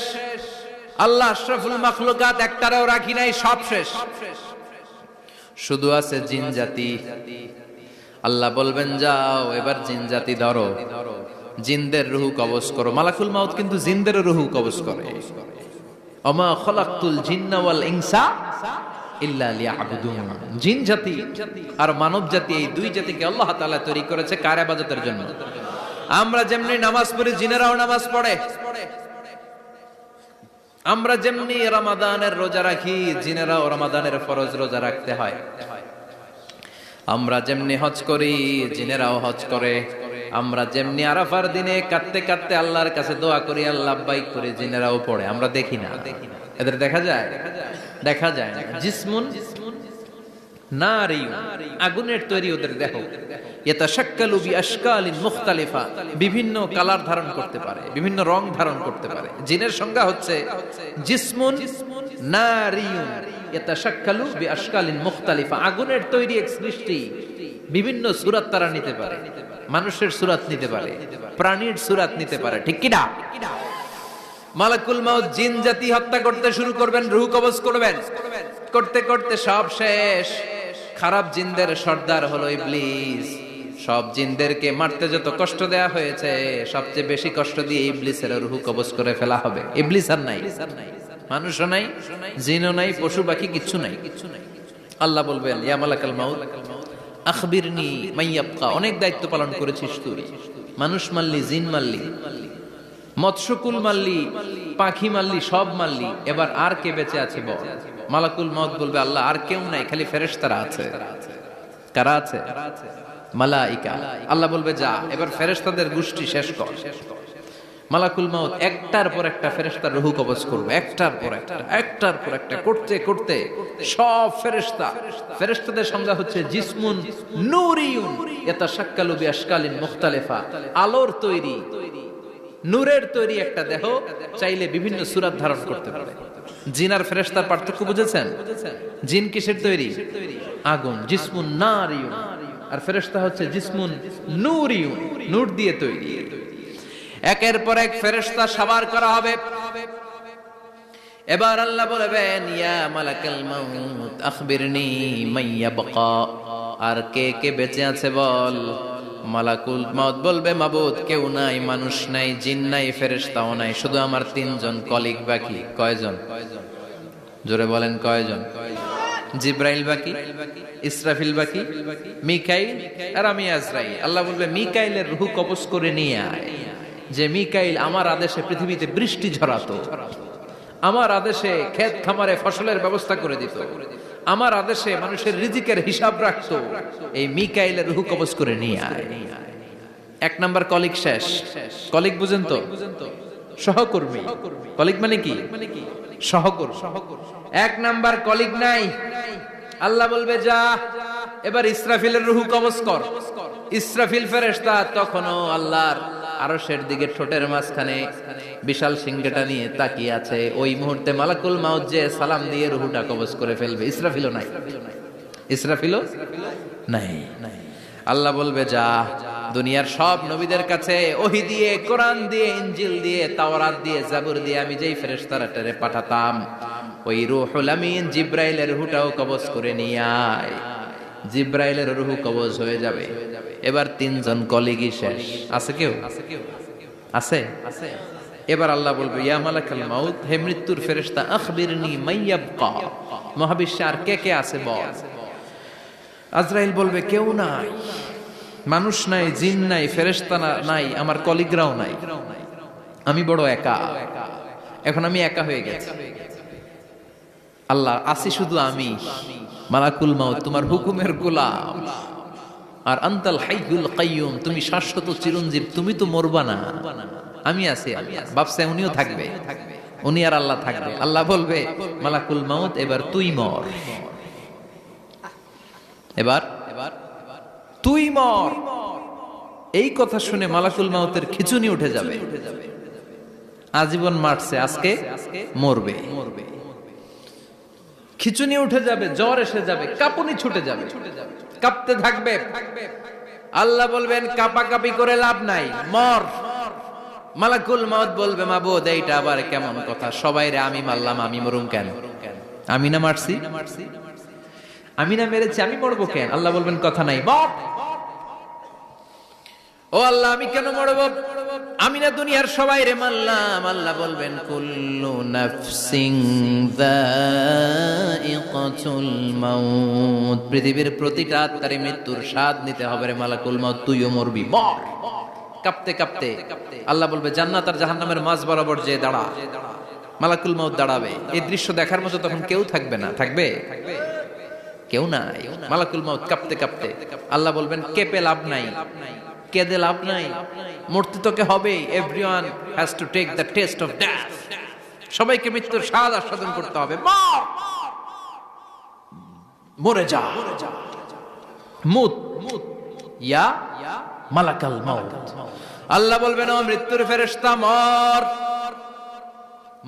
[SPEAKER 1] আল্লাহ আশরাফুল মাখলুকাত একটারেও রাখি নাই, সব শেষ। শুধু আছে জিন জাতি। আল্লাহ বলবেন যাও এবার জিন জাতি ধরো, জিনদের রূহ কবজ করো। মালাকুল মউত কিন্তু জিনদের রূহ কবজ করে। ওমা খলাকতুল জিন্না ওয়াল ইনসা ইল্লা লিয়াবুদুন। জিন জাতি আর মানব জাতি, এই 2 জাতিকে আল্লাহ তাআলা তৈরি করেছে কার ইবাদতের জন্য। আমরা যেমনি নামাজ পড়ি, জিনেরাও নামাজ পড়ে। আমরা যেমনি রমাদানের রোজা রাখি, জিনেরাও রমাদানের ফরজ রোজা রাখতে হয়। আমরা যেমনি হজ করি, জিনেরাও হজ করে। আমরা যেমনি আরাফার দিনে কাঁদতে কাঁদতে আল্লাহর কাছে দোয়া করি, আল্লাহ লাব্বাইক করে, জিনেরাও পড়ে। আমরা দেখি না, এদের দেখা যায়? দেখা যায় না। জিসমুন নারী, আগুনের তৈরি ওদের দেহ। ইয়াতাশাক্কালু বিআশকালিন মুখতালিফা, বিভিন্ন কালার ধারণ করতে পারে, বিভিন্ন রং ধারণ করতে পারে। জিনের সংজ্ঞা হচ্ছে জিসমুন নারিয়ুন ইয়াতাশাক্কালু বিআশকালিন মুখতালিফা, আগুনের তৈরি এক সৃষ্টি। বিভিন্ন সূরত তারা নিতে পারে, মানুষের সূরত নিতে পারে, প্রাণীর সূরত নিতে পারে, ঠিক কি না? মালাকুল মাউত জিন জাতি হত্যা করতে শুরু করবেন, রূহ কবজ করবেন। করতে করতে সব শেষ। খারাপ জিনদের সর্দার হলো ইবলিস। সব জিনদেরকে মারতে যত কষ্ট দেয়া হয়েছে, সবচেয়ে বেশি কষ্ট দিয়ে ইবলিসের রূহ কবজ করে ফেলা হবে। ইবলিস আর নাই, মানুষও নাই, জিনও নাই, পশু পাখি কিচ্ছু নাই। আল্লাহ বলবেন, ইয়া মালাকাল মাউত আখবিরনি মাইয়াবকা, অনেক দায়িত্ব পালন করেছিস তুই। মানুষ মারলি, জিন মারলি, মৎস্যকুল মারলি, পাখি মারলি, সব মারলি, এবার আর কে বেঁচে আছে বল? মালাকুল মউত বলবে, আল্লাহ আর কেউ নাই, খালি ফেরেশতারা আছে। কারা আছে? মালাইকা। আল্লাহ বলবে, যা এবার ফেরেশতাদের গোষ্ঠী শেষ কর। মালাকুল মউত একটার পর একটা ফেরেশতার রূহ কবজ করবে, একটার পর একটা, একটার পর একটা, করতে করতে সব ফেরেশতা। ফেরেশতাদের সংজ্ঞা হচ্ছে জিসমুন নূরিয়ুন ইয়াতাশাক্কালু বিআশকালিন মুখতালিফা, আলোর তৈরি, নূরের তৈরি একটা দেহ, চাইলে বিভিন্ন সূরত ধারণ করতে পারে। জিন আর ফেরেশতার পার্থক্য বুঝেছেন? জিন কিসের তৈরি? আগুন, জিসমুন নারিয়ুন। আর ফেরেশতা হচ্ছে জিসমুন নূরিয়ুন, নূর দিয়ে তৈরি। একের পর এক ফেরেশতা সাবার করা হবে। এবার আল্লাহ বলবেন, ইয়া মালাকাল মাউত আখবিরনি মাইয়াবকা, আর কে কে বেঁচে আছে বল। মালাকুল মউত বলবে, মাবুদ কেউ নাই, মানুষ নাই, জিন নাই, ফেরেশতাও নাই, শুধু আমার তিনজন কলিগ বাকি। কয়জন? জোরে বলেন, কয়জন? জিব্রাইল বাকি, ইসরাফিল বাকি, মিকাইল আর আমি আজরাইল। আল্লাহ বলবে, মিকাইলের রূহ কবজ করে নিয়ে আয়। যে মিকাইল আমার আদেশে পৃথিবীতে বৃষ্টি ঝরাতো, আমার আদেশে ক্ষেত খামারে ফসলের ব্যবস্থা করে দিত, আমার আদেশে মানুষের রিজিকের হিসাব রাখতো, এই মিকাইলের রূহ কবজ করে নিয়ে আয়। এক নাম্বার কলিগ শেষ। কলিগ বুঝেন তো? সহকর্মী। কলিগ মানে কি? সহকর্মী। এক নাম্বার কলিগ নাই। আল্লাহ বলবে, যা এবার ইসরাফিলের রূহ কবজ কর। ইসরাফিল ফেরেশতা তখনও আল্লাহর আরশের দিকে ঠোঁটের মাঝখানে বিশাল সিংহটা নিয়ে তাকিয়ে আছে। ওই মুহূর্তে মালাকুল মাউত যে সালাম দিয়ে রূহটা কবজ করে ফেলবে। ইসরাফিলও নাই, ইসরাফিলও নাই। আল্লাহ বলবে, যা দুনিয়ার সব নবীদের কাছে ওহী দিয়ে, কোরআন দিয়ে, ইনজিল দিয়ে, তাওরাত দিয়ে, জাবুর দিয়ে আমি যেই ফেরেশতারে পাঠাতাম, ওই রূহুল আমিন জিব্রাইলের রূহটাও কবজ করে নিয়ে আয়। জিব্রাইলের রূহ কবজ হয়ে যাবে। এবার তিনজন কলিগই শেষ। আছে কেউ? আছে? এবার আল্লাহ বলবে, ইয়া মালাকাল মাউত, হে মৃত্যুর ফেরেশতা, আখবিরনি মাইয়াবকা, মহাবিশ্বে আর কে কে আছে বল। আজরাইল বলবে, কেউ নাই, মানুষ নাই, জিন নাই, ফেরেশতা নাই, আমার কলিগরাও নাই, আমি বড় একা। এখন আমি একা হয়ে গেছি। আল্লাহ, আসি শুধু আমি। মালাকুল মাউত, তোমার হুকুমের গোলাম। আর আনতাল হাইয়ুল কাইয়ুম, তুমি শাশ্বত চিরঞ্জীব, তুমি তো মরবা না, আমি আছি। ভাবছে উনিও থাকবে, উনি আর আল্লাহ থাকবে। আল্লাহ বলবে, মালাকুল মাউত এবার তুই মর, এবার তুই মর। এই কথা শুনে মালাকুল মাউতের খিচুনি উঠে যাবে। আজীবন মারছে, আজকে মরবে। খিচুনি উঠে যাবে, জ্বর এসে যাবে, কাঁপুনি ছুটে যাবে, কাঁপতে থাকবে। আল্লাহ বলবেন, কাঁপাকাঁপি করে লাভ নাই, মর। মালাকুল মাউত বলবে, মাবুদ এইটা আবার কেমন কথা? সবাই রে আমি মারলাম, আমি মরুম কেন? আমি না মারছি, আমি না মেরেছি, আমি মরবো কেন? আল্লাহ বলবেন, কথা নাই, মর। ও আল্লাহ, আমি কেন মরবো? আমি না দুনিয়ার সবাই রে মারলাম। আল্লাহ বলবেন, কুল্লু নাফসিন যায়িকাতুল মাউত, পৃথিবীর প্রতিটা আত্মার মৃত্যুর স্বাদ নিতে হবে রে মালাকুল মাউত, তুইও মরবি, মর। কাঁপতে কাঁপতে আল্লাহ বলবে, জান্নাত আর জাহান্নামের মাঝ বরাবর যে দাঁড়া। মালাকুল মাউত দাঁড়াবে, এই দৃশ্য দেখার মতো তখন কেউ থাকবে না। থাকবে? কেউ নাই। মালাকুল মাউত কাঁপতে কাঁপতে, আল্লাহ বলবেন কেঁপে লাভ নাই, কেঁদে লাভ নাই, মরতে তোকে হবে। Everyone has to take the test of death. সবাইকে মৃত্যুর স্বাদ আস্বাদন করতে হবে। মরে যা, মুত ইয়া মালাকাল মাউত। আল্লাহ বলবেন ও মৃত্যুর ফেরেশতা মর,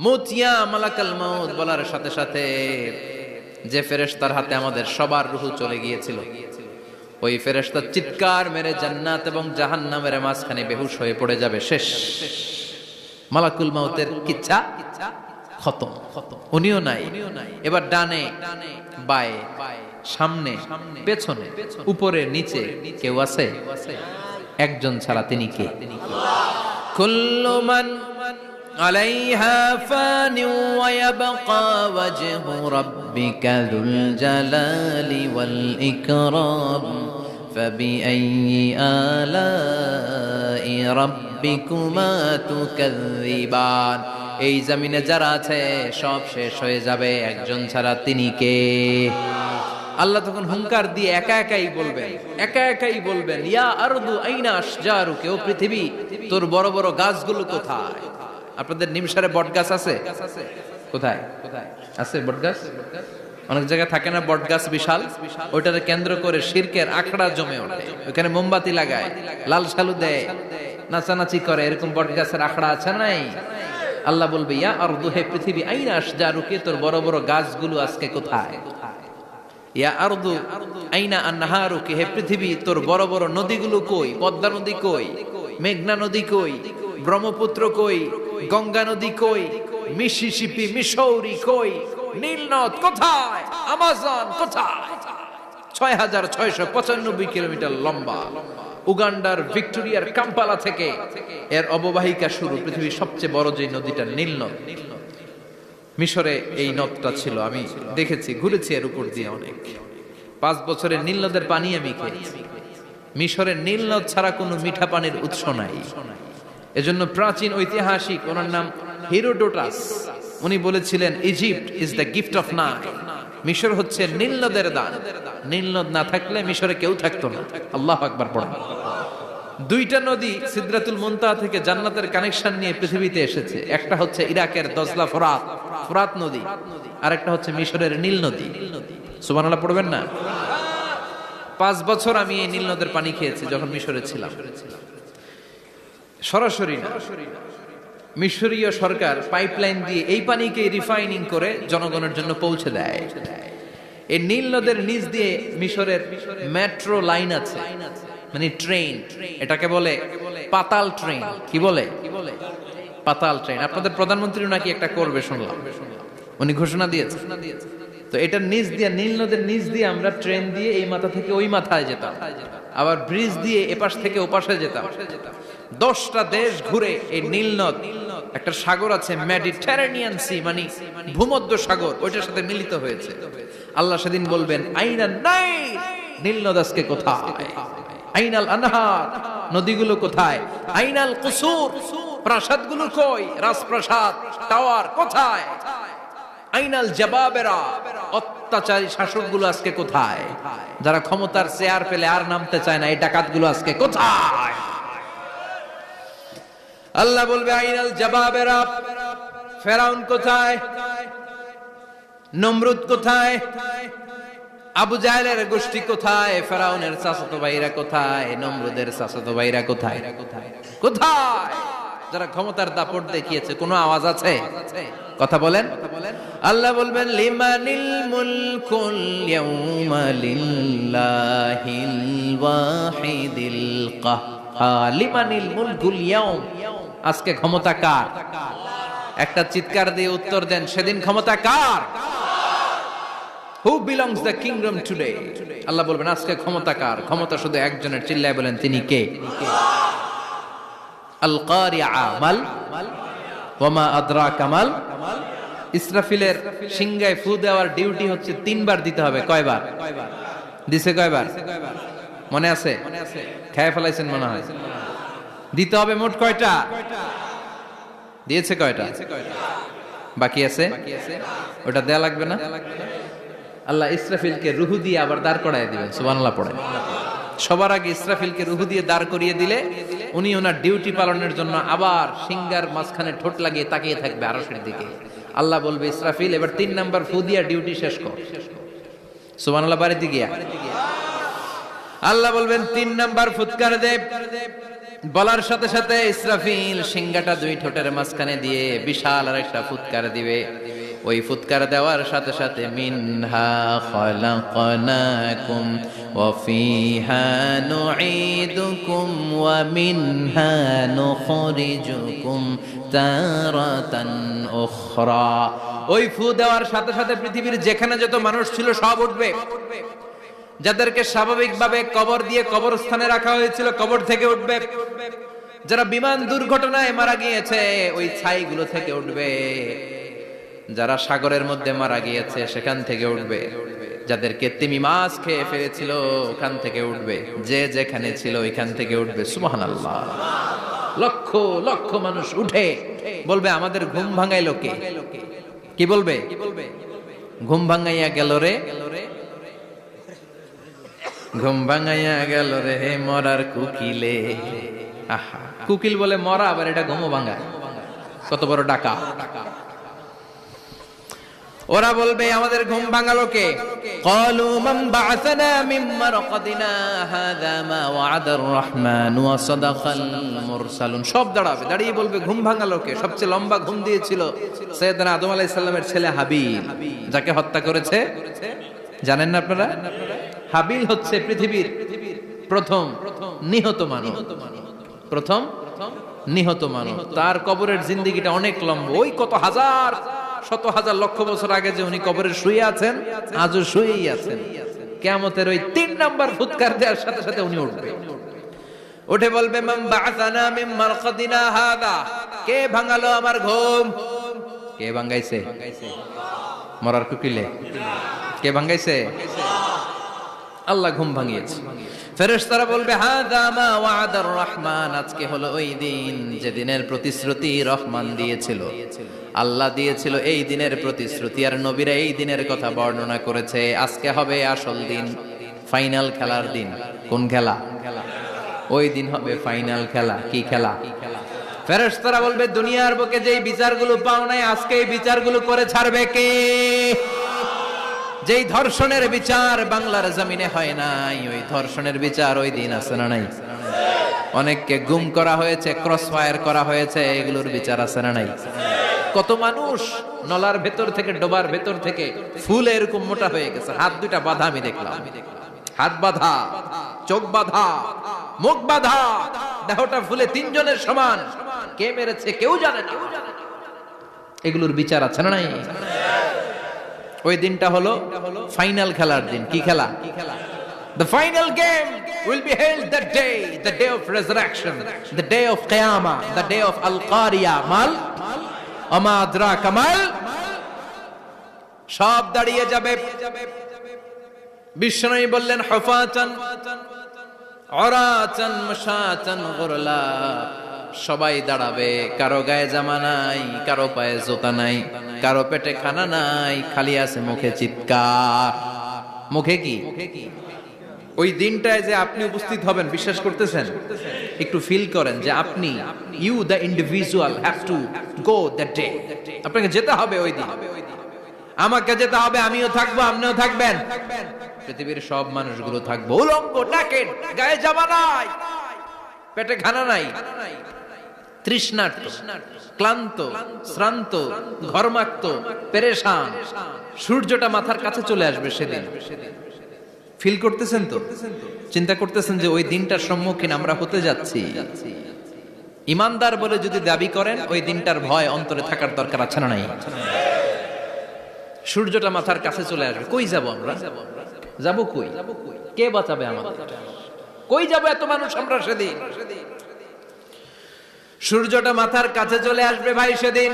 [SPEAKER 1] মুত ইয়া মালাকাল মাউত। বলার সাথে সাথে যে ফেরেশতার হাতে আমাদের সবার রূহ চলে গিয়েছিল, ওই ফেরেশতা চিৎকার মেরে জান্নাত এবং জাহান্নামের মাঝখানে বেহুশ হয়ে পড়ে যাবে। শেষ। মালাকুল মাউতের কিচ্ছা খতম, উনিও নাই। এবার ডানে বায়ে সামনে পেছনে উপরে নিচে কেউ আছে? একজন ছাড়া, তিনি কে? কুল্লু মান আলাইহা ফানি ওয়া ইয়াবকা ওয়াজহু রাব্বিকা যুল জালালি ওয়াল ইকরাম ফাবিআইয়ি আলাই রাব্বিকুমা তুকাযযিবান। এই জমিনে যারা আছে সব শেষ হয়ে যাবে, একজন ছাড়া, তিনি কে? আল্লাহ তখন হুঙ্কার দিয়ে একা একাই বলবেন ইয়া আরদু আইনা আশজারুকা, ও পৃথিবী তোর বড় বড় গাছগুলো কোথায়? আপনাদের নিমসারে বট গাছ আছে? কোথায় আছে বট গাছ? অনেক জায়গায় থাকে না বট গাছ বিশাল, ওইটারে কেন্দ্র করে শিরকের আখড়া জমে ওঠে, ওখানে মোমবাতি লাগায়, লাল সালু দেয়, নাচানাচি করে, এরকম বট গাছের আখড়া আছে নাই? আল্লাহ বলবে ইয়া আরদু, হে পৃথিবী, আইনা আশজারুকা, তোর বড় বড় গাছগুলো আজকে কোথায়? ইয়া আরদু আইনা আনহারুকা, হে পৃথিবী তোর বড় বড় নদীগুলো কই? পদ্মা নদী কই? মেঘনা নদী কই? ব্রহ্মপুত্র কই? গঙ্গা নদী কই? মিসিসিপি, মিসৌরি কই? নীল নদ কোথায়? আমাজন কোথায়? ৬৬৯৫ কিলোমিটার লম্বা, উগান্ডার ভিক্টোরিয়ার কাম্পালা থেকে এর অববাহিকা শুরু। পৃথিবীর সবচেয়ে বড় যে নদীটা নীল নদ, মিশরে এই নদটা ছিল। আমি দেখেছি, ঘুরেছি এর উপর দিয়ে অনেক। 5 বছরের নীল নদের পানি আমি খেয়েছি। মিশরের নীল নদ ছাড়া কোনো মিঠা পানির উৎস নাই। এজন্য প্রাচীন ঐতিহাসিক, ওনার নাম হেরোডোটাস, উনি বলেছিলেন Egypt is the gift of Nile. মিশর হচ্ছে নীল নদের দান। নীল নদ না থাকলে মিশরে কেউ থাকতো না। আল্লাহু আকবার পড়ুন। 2টা নদী সিদরাতুল মুনতাহা থেকে জান্নাতের কানেকশন নিয়ে পৃথিবীতে এসেছে। একটা হচ্ছে ইরাকের দজলা ফোরাত নদী, আর একটা হচ্ছে মিশরের নীল নদী। সুবহানাল্লাহ পড়বেন না? 5 বছর আমি এই নীল নদের পানি খেয়েছি যখন মিশরে ছিলাম। সরাসরি না, মিশরীয় সরকার পাইপলাইন দিয়ে এই পানিকে রিফাইনিং করে জনগণের জন্য পৌঁছে দেয়। এই নীল নদের নিচ দিয়ে মিশরের মেট্রো লাইন আছে, মানে ট্রেন, এটাকে বলে পাতাল ট্রেন। কি বলে? পাতাল ট্রেন। আপনাদের প্রধানমন্ত্রী নাকি একটা করবে শুনলাম, উনি ঘোষণা দিয়েছে। তো এটার নিচ দিয়ে, নীল নদের নিচ দিয়ে আমরা ট্রেন দিয়ে এই মাথা থেকে ওই মাথায় যেতাম, আবার ব্রিজ দিয়ে এপাশ থেকে ওপাশে যেতাম। 10টা দেশ ঘুরে এই নীল নদ, একটা সাগর আছে মেডিটেরেনিয়ান সি, মানে ভূমধ্য সাগর, ওইটার সাথে মিলিত হয়েছে। আল্লাহ সেদিন বলবেন আইনা নাই, নীল নদ আজকে কোথায়? আইনাল আনহার, নদীগুলো কোথায়? আইনাল কুসুর, প্রাসাদগুলো কই? রাজপ্রাসাদ, টাওয়ার কোথায়? আইনাল জাবাবেরা, অত্যাচারী শাসকগুলো আজকে কোথায়? যারা ক্ষমতার চেয়ার পেলে আর নামতে চায় না, এই ডাকাতগুলো আজকে কোথায়? আল্লাহ বলবে আইনাল জাবাবেরা, ফেরাউন কোথায়? নমরুদ কোথায়? আবু জাহেলের গোষ্ঠী কোথায়? ফেরাউনের চাচাতো ভাইরা কোথায়? নমরুদের চাচাতো ভাইরা কোথায়? কোথায়? যারা ক্ষমতার দাপট দেখিয়েছে, কোনো আওয়াজ আছে? কথা বলেন। আল্লাহ বলবেন লিমানিল মুলকুল ইয়াউমা লিল্লাহিল ওয়াহিদিল কাহ্হার। লিমানিল মুলকুল ইয়াউম, আজকে ক্ষমতা কার? একটা চিৎকার দিয়ে উত্তর দেন, সেদিন ক্ষমতা কার? Who belongs the kingdom today? আল্লাহ বলবেন আজকে ক্ষমতা কার? ক্ষমতা শুধু একজনের। চিল্লায় বলেন তিনি কে? আল কারিআ মাল ওয়া মা আদরাকা মাল। ইসরাফিলের সিংহায় ফু দেওয়ার ডিউটি হচ্ছে 3 বার দিতে হবে। কয়বার দিছে? কয়বার মনে আছে? খেয়ে ফেলাইছেন মনে হয়। দিতে হবে মোট কয়টা? দিয়েছে কয়টা? বাকি আছে, ওটা দেয়া লাগবে না? আল্লাহ ইসরাফিলকে রুহু দিয়ে আবার দাঁড় করায় দিবেন, সুবহানাল্লাহ পড়েন। সবার আগে ইসরাফিলকে রুহু দিয়ে দাঁড় করিয়ে দিলে উনি ওনার ডিউটি পালনের জন্য আবার সিঙ্গার মাঝখানে ঠোঁট লাগিয়ে তাকিয়ে থাকবে আরশের দিকে। আল্লাহ বলবে, ইসরাফিল এবার 3 নাম্বার ফু দিয়া ডিউটি শেষ কর। সুবহানাল্লাহ বাড়িতে গিয়া আল্লাহ বলবেন 3 নাম্বার ফুৎকার দে। বলার সাথে সাথে ইসরাফিল সিঙ্গাটা 2 ঠোঁটের মাঝখানে দিয়ে বিশাল আরেকটা ফুৎকার দিবে। ওই ফুৎকার দেওয়ার সাথে সাথে মিনহা খালাকনাকুম ওয়া ফিহা নুঈদুকুম ওয়া মিনহা নুখরিজুকুম তারাতান উখরা। ওই ফু দেওয়ার সাথে সাথে পৃথিবীর যেখানে যত মানুষ ছিল সব উঠবে। যাদেরকে স্বাভাবিকভাবে কবর দিয়ে কবরস্থানে রাখা হয়েছিল কবর থেকে উঠবে। যারা বিমান দুর্ঘটনায় মারা গিয়েছে ওই ছাইগুলো থেকে উঠবে। যারা সাগরের মধ্যে মারা গিয়েছে সেখান থেকে উঠবে। যাদেরকে তিমি মাছ খেয়ে ফেলেছিল ওখান থেকে উঠবে। যে যেখানে ছিল ওইখান থেকে উঠবে। সুবহানাল্লাহ। লক্ষ লক্ষ মানুষ উঠে বলবে, আমাদের ঘুম ভাঙাইলো কে? কি বলবে? ঘুম ভাঙাইয়া গেল রে, ঘুম ভাঙাইয়া গেল রে মরার কুকিলে। আহা, কুকিল বলে মরা, আবার এটা ঘুমো ভাঙায়। কত বড় ডাকা! ওরা বলবে, আমাদের ঘুম ভাঙালো কে? ক্বালু মান বা'আসানা মিন মারকাদিনা হাযা মা ওয়া'আদার রহমান ওয়া সাদাকাল মুরসালুন। সব দাঁড়াবে, দাঁড়িয়ে বলবে, ঘুম ভাঙালো কে? সবচেয়ে লম্বা ঘুম দিয়েছিল সাইয়েদনা আদম আলাইহিস সালামের ছেলে হাবিল, যাকে হত্যা করেছে। জানেন না আপনারা? হাবিল হচ্ছে পৃথিবীর প্রথম নিহত মানব। প্রথম নিহত মানব। তার কবরের জিন্দেগিটা অনেক লম্বা। ওই কত হাজার, শত হাজার, লক্ষ বছর আগে যে উনি কবরে শুয়ে আছেন, আজও শুয়েই আছেন। কিয়ামতের ওই 3 নাম্বার ফুৎকার দেওয়ার সাথে সাথে উনি উঠবে। উঠে বলবে, মান বা'আসানা মিন মারকাদিনা হাযা। কে ভাঙালো আমার ঘুম? কে ভাঙাইছে? মরার কুকিলে কে ভাঙাইছে? আল্লাহ ঘুম ভাঙিয়েছে। ফেরেশতারা বলবে, হাযা মা ওয়া'আদার রহমান। আজকে হলো ওই দিন যেদিনের প্রতিশ্রুতি রহমান দিয়েছিল, আল্লাহ দিয়েছিল। এই দিনের প্রতিশ্রুতি আর নবীরা এই দিনের কথা বর্ণনা করেছে। আজকে হবে আসল দিন, ফাইনাল খেলার দিন। কোন খেলা? ওই দিন হবে ফাইনাল খেলা। কি খেলা? ফেরেশতারা বলবে, দুনিয়ার বুকে যেই বিচারগুলো পাও নাই, আজকে এই বিচারগুলো করে ছাড়বে কে? যেই ধর্ষণের বিচার বাংলার জমিনে হয় নাই, ওই ধর্ষণের বিচার ওই দিন আছে না নাই? অনেককে গুম করা হয়েছে, ক্রস ফায়ার করা হয়েছে, এগুলোর বিচার আছে না নাই? কত মানুষ নলার ভেতর থেকে, ডোবার ভেতর থেকে ফুলে এরকম মোটা হয়ে গেছে। হাত দুইটা বাঁধা, আমি দেখলাম। হাত বাঁধা, চোখ বাঁধা, মুখ বাঁধা, দেহটা ফুলে 3 জনের সমান। কে মেরেছে কেউ জানে না। এগুলোর বিচার আছে না নাই? ওই দিনটা হলো ফাইনাল খেলার দিন। কি খেলা? The final game will be held that day, the day of resurrection, the day of Qiyamah, the day of Al-Qariya. Mal আমা আদরাকা মাল। সব দাঁড়িয়ে যাবে। বিশ্বনবী বললেন, হুফাতান উরাতান মাশাতান গুরলা। সবাই দাঁড়াবে, কারো গায়ে জামা নাই, কারো পায়ে জুতা নাই, কারো পেটে খানা নাই, খালি আছে মুখে চিৎকার। মুখে কি? ওই দিনটায় যে আপনি উপস্থিত হবেন, বিশ্বাস করতেছেন? একটু ফিল করেন যে আপনি, you the individual have to go that day. আপনাকে যেতে হবে ওই দিন। আমাকে যেতে হবে, আমিও থাকবো, আপনিও থাকবেন, পৃথিবীর সব মানুষগুলো থাকবো। উলঙ্গ, নাকেড, গায়ে জামা নাই, পেটে খানা নাই, তৃষ্ণার্ত, ক্লান্ত, শ্রান্ত, ঘর্মাক্ত, পেরেশান। সূর্যটা মাথার কাছে চলে আসবে সেদিন। ফিল করতেছেন তো? চিন্তা করতেছেন যে ওই দিনটার সম্মুখীন আমরা হতে যাচ্ছি। ইমানদার বলে যদি দাবি করেন, ওই দিনটার ভয় অন্তরে থাকার দরকার আছে না নাই? সূর্যটা মাথার কাছে চলে আসবে। কই যাব আমরা? যাব কই? কে বাঁচাবে আমাদের? কই যাব এত মানুষ আমরা সেদিন? সূর্যটা মাথার কাছে চলে আসবে ভাই সেদিন।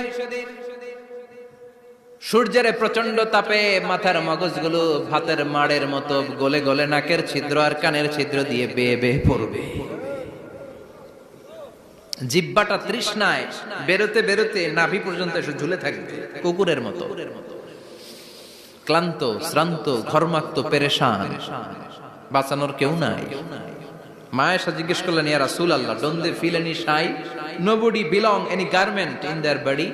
[SPEAKER 1] সূর্যের প্রচন্ড তাপে মাথার মগজগুলো ভাতের মাড়ের মতো গলে গলে নাকের ছিদ্র আর কানের ছিদ্র দিয়ে বেয়ে বেয়ে পড়বে। জিহ্বাটা তৃষ্ণায় বেরোতে বেরোতে নাভি পর্যন্ত এসে ঝুলে থাকবে কুকুরের মতো, ক্লান্ত, শ্রান্ত, ঘর্মাক্ত, পেরেশান, বাঁচানোর কেউ নাই। মা আয়েশা জিজ্ঞেস করলেন, ইয়া রাসূলুল্লাহ, don't they feel any shy? Nobody belong any garment in their body,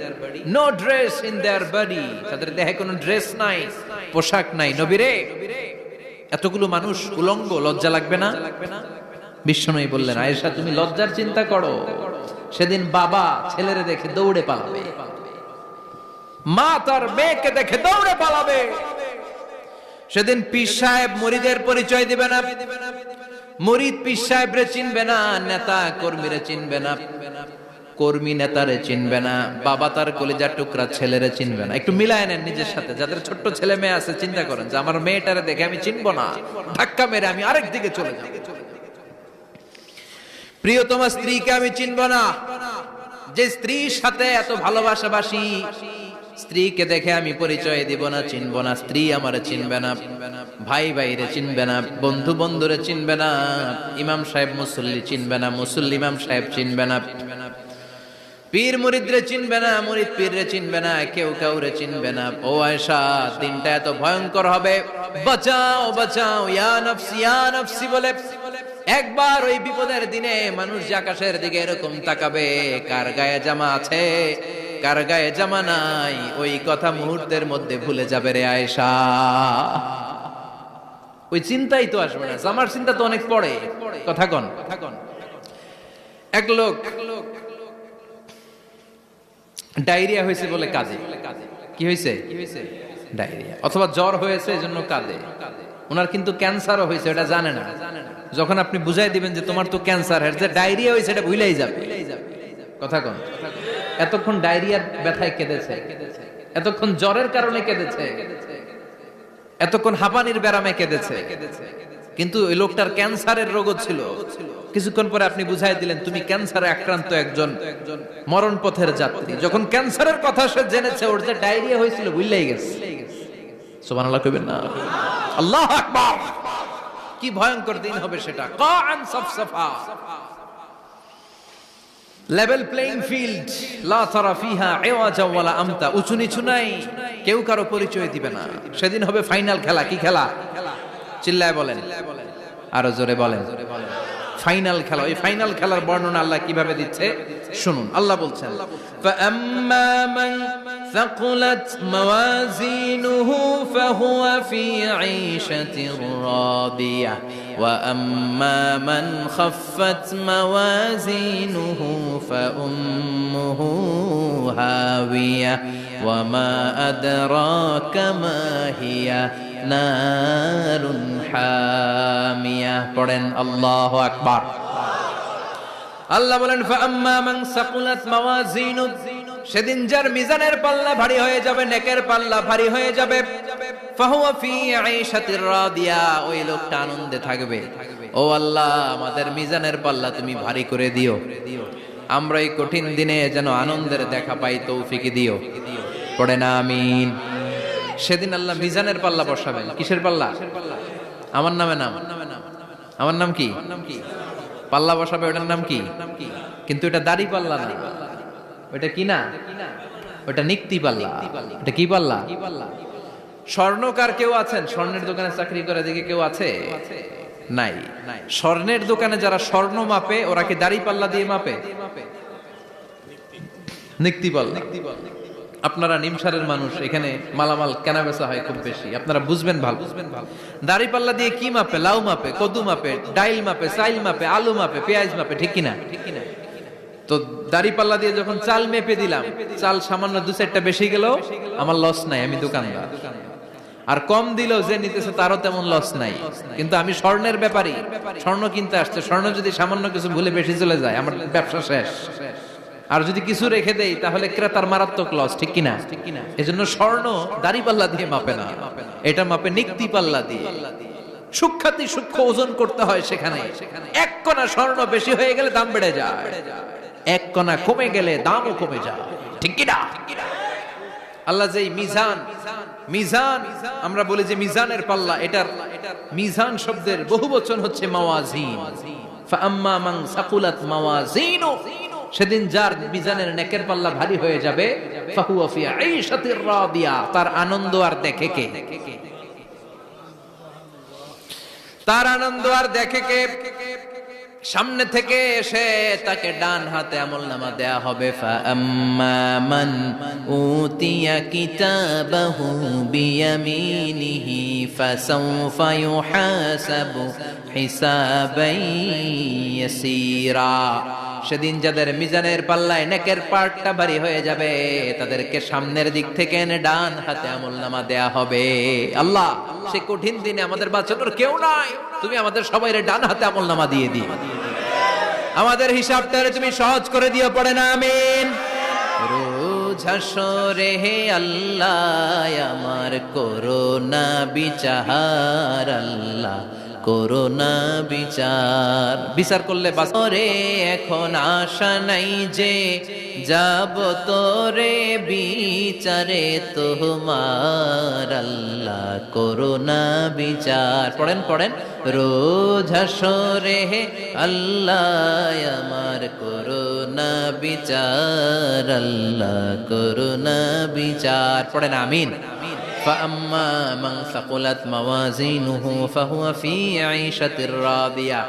[SPEAKER 1] no dress in their body, তাদের দেহে কোনো ড্রেস নাই, পোশাক নাই। নবী রে, এতগুলো মানুষ উলঙ্গ, লজ্জা লাগবে না? বিশ্বনবী বললেন, আয়েশা তুমি লজ্জার চিন্তা করো, সেদিন বাবা ছেলেরে দেখে দৌড়ে পালাবে, মা তার মেয়েকে দেখে দৌড়ে পালাবে, সেদিন পীর সাহেব মুরিদের পরিচয় দিবে না, মুরিদ পীর সাহেবরে চিনবে না, নেতা কর্মীরে চিনবে না, কর্মী নেতারে চিনবে না, বাবা তার কলিজার টুকরা ছেলেরে চিনবে না। একটু মিলায় নেন নিজের সাথে। যাদের ছোট্ট ছেলে মেয়ে আছে, চিন্তা করেন যে আমার মেয়েটারে দেখে আমি চিনবো না, ধাক্কা মেরে আমি আরেক দিকে চলে যাব। প্রিয়তমা স্ত্রীকে আমি চিনবো না, যে স্ত্রীর সাথে এত ভালোবাসাবাসি, স্ত্রীকে দেখে আমি পরিচয় দিব না, চিনবো না। স্ত্রী আমারে চিনবে না, ভাই ভাইরে চিনবে না, বন্ধু বন্ধুরে চিনবে না, ইমাম সাহেব মুসল্লি চিনবে না, মুসল্লি ইমাম সাহেব চিনবে না, পীর মুরিদরে চিনবে না, মুরিদ পীররে চিনবে না, কেউ কাউরে চিনবে না। ও আয়েশা, দিনটা এত ভয়ঙ্কর হবে, বাঁচাও বাঁচাও, ইয়া নফসি ইয়া নফসি বলে একবার ওই বিপদের দিনে মানুষ যে আকাশের দিকে এরকম তাকাবে, কার গায়ে জামা আছে কার গায়ে জামা নাই, ওই কথা মুহূর্তের মধ্যে ভুলে যাবে রে আয়েশা। ওই চিন্তাই তো আসবে না, জামার চিন্তা তো অনেক পড়ে। কথা কন। এক লোক ডায়রিয়া হয়েছে বলে কাঁদে। কি হয়েছে? ডায়রিয়া, অথবা জ্বর হয়েছে এজন্য কাঁদে। ওনার কিন্তু ক্যান্সারও হয়েছে, এটা জানে না। যখন আপনি বুঝাই দিবেন যে তোমার তো ক্যান্সার, যে ডায়রিয়া হয়েছে এটা ভুলেই যাবে। কথা কন। এতক্ষণ ডায়রিয়ার ব্যথায় কেঁদেছে, এতক্ষণ জ্বরের কারণে কেঁদেছে, এতক্ষণ হাঁপানির ব্যারামে কেঁদেছে, কিন্তু ওই লোকটার ক্যান্সারের রোগও ছিল। কিছুক্ষণ পরে আপনি বুঝাই দিলেন তুমি ক্যান্সারে আক্রান্ত একজন মরণ পথের যাত্রী। যখন ক্যান্সারের কথা সে জেনেছে, ওর যে ডায়রিয়া হয়েছিল ভুলেই গেছে। সুবহানাল্লাহ কইবেন না? আল্লাহু আকবার। কি ভয়ঙ্কর দিন হবে সেটা। কাআন সাফসাফা, লেভেল প্লেইং ফিল্ড, লা তারা ফিহা ইওয়াজা ওয়ালা আমতা, উঁচু নিচু নাই, কেউ কারো পরিচয় দিবে না। সেদিন হবে ফাইনাল খেলা। কি খেলা? চিল্লায় বলেন, আরো জোরে বলেন। ফাইনাল খেলা। ওই ফাইনাল খেলার বর্ণনা আল্লাহ কিভাবে দিচ্ছে শুনুন। আল্লাহ বলছেন, ফাআম্মা মান সাকুলাত মাওয়াজিনুহু ফাহুয়া ফি ঈশাতির রাদিয়া ওয়া আম্মা মান খাফফাত মাওয়াজিনুহু ফাউম্মুহু হাওিয়া ওয়া মা আদরাকা মা হিয়া নারুন হামিয়া। পড়েন আল্লাহু আকবার। আল্লাহ বলেন, ফাআম্মা মান সাকুলাত মাওয়াজিনু, সেদিন যার মিজানের পাল্লা ভারী হয়ে যাবে, নেকের পাল্লা ভারী হয়ে যাবে, ফাহুয়া ফি ঈশাতির রাদিয়া, ওই লোকটা আনন্দে থাকবে। ও আল্লাহ, আমাদের মিজানের পাল্লা তুমি ভারী করে দিও, আমরা এই কঠিন দিনে যেন আনন্দের দেখা পাই, তৌফিক দিও। পড়েন আমিন। সেদিন আল্লাহ মিজানের পাল্লা বসাবেন। কিসের পাল্লা? আমার নামে নাম। আমার নাম কি? পাল্লা বসাবে, ওটার নাম কি? কিন্তু এটা দাড়ি পাল্লা না, ওটা কি না, ওটা নিক্তি পাল্লা। এটা কি পাল্লা? স্বর্ণকার কেউ আছেন? স্বর্ণের দোকানে চাকরি করে দিকে কেউ আছে? নাই। স্বর্ণের দোকানে যারা স্বর্ণ মাপে, ওরা কি দাড়ি পাল্লা দিয়ে মাপে? নিক্তি পাল্লা। আপনারা নিমসারের মানুষ, এখানে মালামাল কেনা বেচা হয় খুব বেশি, আপনারা বুঝবেন ভালো। দাড়ি পাল্লা দিয়ে কি মাপে? লাউ মাপে, কদু মাপে, ডাইল মাপে, চাইল মাপে, আলু মাপে, পেঁয়াজ মাপে, ঠিক কিনা? তো দাড়ি পাল্লা দিয়ে যখন চাল মেপে দিলাম, চাল সামান্য দু চারটা বেশি গেল, আমার লস নাই, আমি দোকানদার। আর কম দিলেও যে নিতেছে তারও তেমন লস নাই। কিন্তু আমি স্বর্ণের ব্যাপারী, স্বর্ণ কিনতে আসছে, স্বর্ণ যদি সামান্য কিছু ভুলে বেশি চলে যায়, আমার ব্যবসা শেষ। আর যদি কিছু রেখে দেই তাহলে ক্রেতার মারাত্মক লস, ঠিক কিনা? এজন্য স্বর্ণ দাড়ি পাল্লা দিয়ে মাপে না, এটা মাপে নিক্তি পাল্লা দিয়ে। সূক্ষ্মাতি সূক্ষ্ম ওজন করতে হয় সেখানে। এক কণা স্বর্ণ বেশি হয়ে গেলে দাম বেড়ে যায়, এক কণা কমে গেলে দামও কমে যায়, ঠিক কিনা? আল্লাহ যে মিজান, মিজান আমরা বলি যে মিজানের পাল্লা, এটার মিজান শব্দের বহুবচন হচ্ছে মাওয়াজিন। ফাআম্মা মান সাকুলাত মাওয়াজিনু, সেদিন যার মিজানের নেকের পাল্লা ভারী হয়ে যাবে ফাহুয়া ফি আইশাতির রাদিয়া, তার আনন্দ আর দেখে কে? তার আনন্দ আর দেখে কে? সামনে থেকে এসে তাকে ডান হাতে আমলনামা দেয়া হবে। ফাআম্মা মান উতিয়া কিতাবাহু বিয়ামিনিহি ফাসাউফা ইউহাসাবু হিসাবান ইয়াসীরা। সেদিন যাদের মিজানের পাল্লায় নেকের পাটটা ভারী হয়ে যাবে তাদেরকে সামনের দিক থেকে এনে ডান হাতে আমলনামা দেয়া হবে। আল্লাহ, সে কঠিন দিনে আমাদের বাঁচানোর কেউ নাই, তুমি আমাদের সবাইরে ডান হাতে আমলনামা দিয়ে দিও, আমাদের হিসাবটারে তুমি সহজ করে দিও, পড়ে না আমিন। রোজ হাসরে হে আল্লাহ আমার করোনা বিচার, আল্লাহ করোনা বিচার। বিচার করলে বাসরে এখন আশা নাই যে যাব তোরে বিচারে তোমার, আল্লাহ করোনা বিচার। পড়েন পড়েন, রোজ হাসরে হে আল্লাহ আমার করোনা বিচার, আল্লাহ করোনা বিচার। পড়েন আমিন। فأما من ثقلت موازينه فهو في عيشة راضية।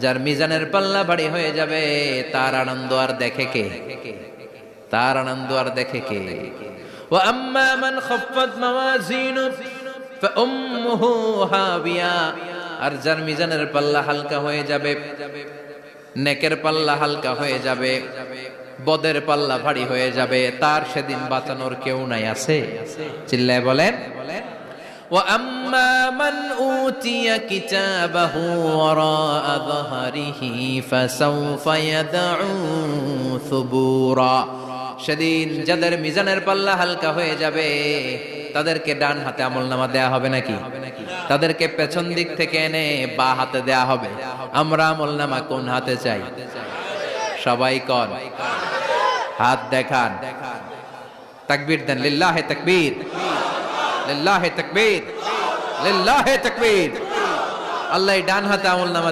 [SPEAKER 1] যার মিজানের পাল্লা ভারী হয়ে যাবে তার আনন্দ আর দেখে কে? তার আনন্দ আর দেখে কে? وأما من خفت موازينه فأمه هاوية। আর যার মিজানের পাল্লা হালকা হয়ে যাবে, নেকের পাল্লা হালকা হয়ে যাবে, বদের পাল্লা ভারী হয়ে যাবে, তার সেদিন বাঁচানোর কেউ নাই। আছে? চিল্লায় বলেন। وَأَمَّا مَنْ أُوتِيَ كِتَابَهُ وَرَاءَ ظَهْرِهِ فَسَوْفَ يَدْعُو ثُبُورًا। সেদিন যাদের মিজানের পাল্লা হালকা হয়ে যাবে তাদেরকে ডান হাতে আমলনামা দেয়া হবে নাকি? তাদেরকে পেছন দিক থেকে এনে বা হাতে দেয়া হবে। আমরা আমলনামা কোন হাতে চাই? সবাই কোন হাত দেখান, তাকবীর দেন, লিল্লাহে তাকবীর, লিল্লাহে তাকবীর, লিল্লাহে তাকবীর। আল্লাহ ডান হাতে আমলনামা